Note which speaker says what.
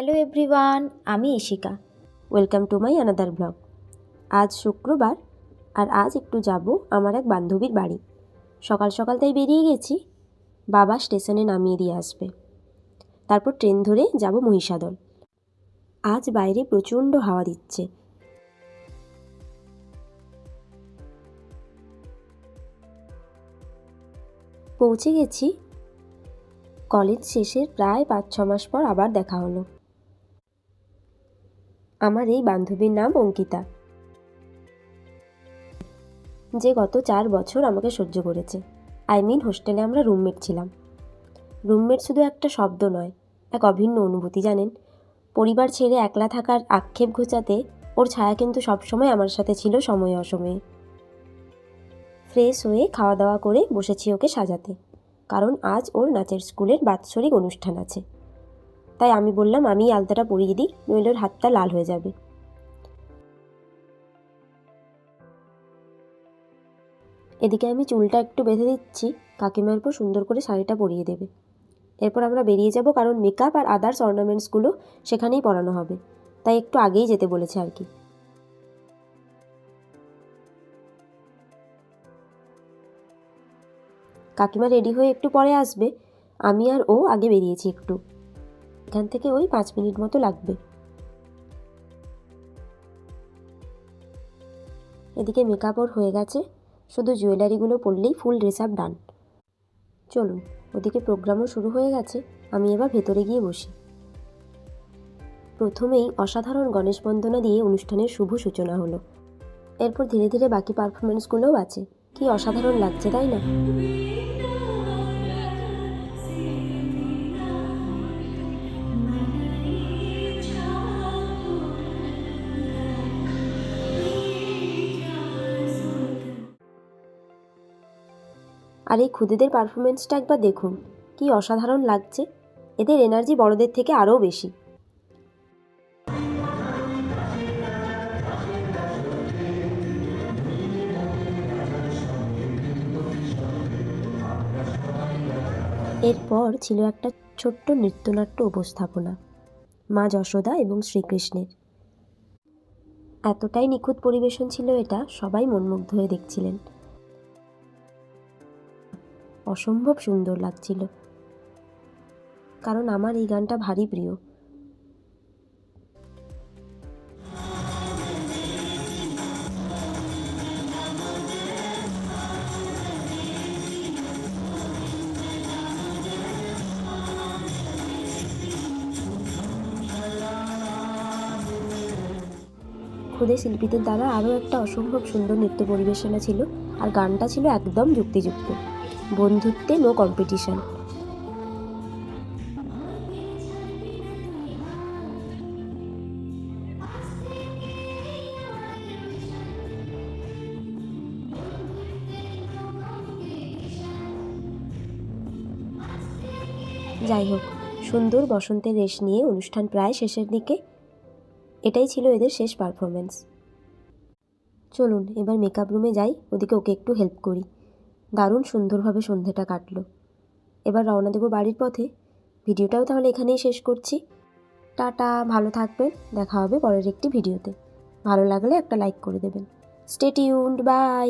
Speaker 1: Hello everyone, আমি Ishika. Welcome to my another blog. আজ শুক্রবার আর আজ একটু যাব আমার এক বান্ধবীর বাড়ি। সকাল সকাল তাই বেরিয়ে গেছি, বাবা স্টেশনে নামিয়ে দিয়ে আসবে, তারপর ট্রেন ধরে যাব মহিষাদল। আজ বাইরে প্রচণ্ড হাওয়া দিচ্ছে। পৌঁছে গেছি। কলেজ শেষের প্রায় 5-6 মাস পর আবার দেখা হলো। আমার এই বান্ধবীর নাম অঙ্কিতা, যে গত 4 বছর আমাকে সহ্য করেছে। হোস্টেলে আমরা রুমমেট ছিলাম। রুমমেট শুধু একটা শব্দ নয়, এক অভিন্ন অনুভূতি, জানেন। পরিবার ছেড়ে একলা থাকার আক্ষেপ ঘোচাতে ওর ছায়া কিন্তু সবসময় আমার সাথে ছিল, সময়ে অসময়ে। ফ্রেশ হয়ে খাওয়া দাওয়া করে বসেছি ওকে সাজাতে, কারণ আজ ওর নাচের স্কুলের বাৎসরিক অনুষ্ঠান আছে। তাই আমি বললাম আমি আলতাটা পরিয়ে দিই, নইলে ওর হাতটা লাল হয়ে যাবে। এদিকে আমি চুলটা একটু বেঁধে দিচ্ছি, কাকিমার উপর সুন্দর করে শাড়িটা পরিয়ে দেবে। এরপর আমরা বেরিয়ে যাব, কারণ মেকআপ আর আদার্স অর্নামেন্টসগুলো সেখানেই পরানো হবে, তাই একটু আগেই যেতে বলেছে আর কি। কাকিমা রেডি হয়ে একটু পরে আসবে, আমি আর ও আগে বেরিয়েছি একটু। এখান থেকে ওই 5 মিনিট মতো লাগবে। এদিকে মেকআপ ওর হয়ে গেছে, শুধু জুয়েলারিগুলো পরলেই ফুল ড্রেস আপ ডান। চলুন, ওদিকে প্রোগ্রামও শুরু হয়ে গেছে, আমি এবার ভেতরে গিয়ে বসি। প্রথমেই অসাধারণ গণেশ বন্দনা দিয়ে অনুষ্ঠানের শুভ সূচনা হলো। এরপর ধীরে ধীরে বাকি পারফরমেন্সগুলোও আছে। কি অসাধারণ লাগছে, তাই না? আর এই খুদেদের পারফরমেন্সটা একবার দেখুন, কি অসাধারণ লাগছে। এদের এনার্জি বড়দের থেকে আরও বেশি। এরপর ছিল একটা ছোট্ট নৃত্যনাট্য উপস্থাপনা, মা যশোদা এবং শ্রীকৃষ্ণের। এতটাই নিখুঁত পরিবেশন ছিল এটা, সবাই মনমুগ্ধ হয়ে দেখছিলেন। অসম্ভব সুন্দর লাগছিল, কারণ আমার এই গানটা ভারী প্রিয়। খুদে শিল্পীদের দ্বারা আরও একটা অসম্ভব সুন্দর নৃত্য পরিবেশনা ছিল, আর গানটা ছিল একদম যুক্তিযুক্ত। বন্ধুত্বে নো কম্পিটিশন। যাই হোক, সুন্দর বসন্তের রেশ নিয়ে অনুষ্ঠান প্রায় শেষের দিকে। এটাই ছিল এদের শেষ পারফরমেন্স। চলুন এবার মেকআপ রুমে যাই, ওদিকে ওকে একটু হেল্প করি। দারুণ সুন্দরভাবে সন্ধেটা কাটলো। এবার রওনা দেবো বাড়ির পথে। ভিডিওটাও তাহলে এখানেই শেষ করছি। টাটা, ভালো থাকবেন, দেখা হবে পরের একটি ভিডিওতে। ভালো লাগলে একটা লাইক করে দেবেন। Stay tuned, by.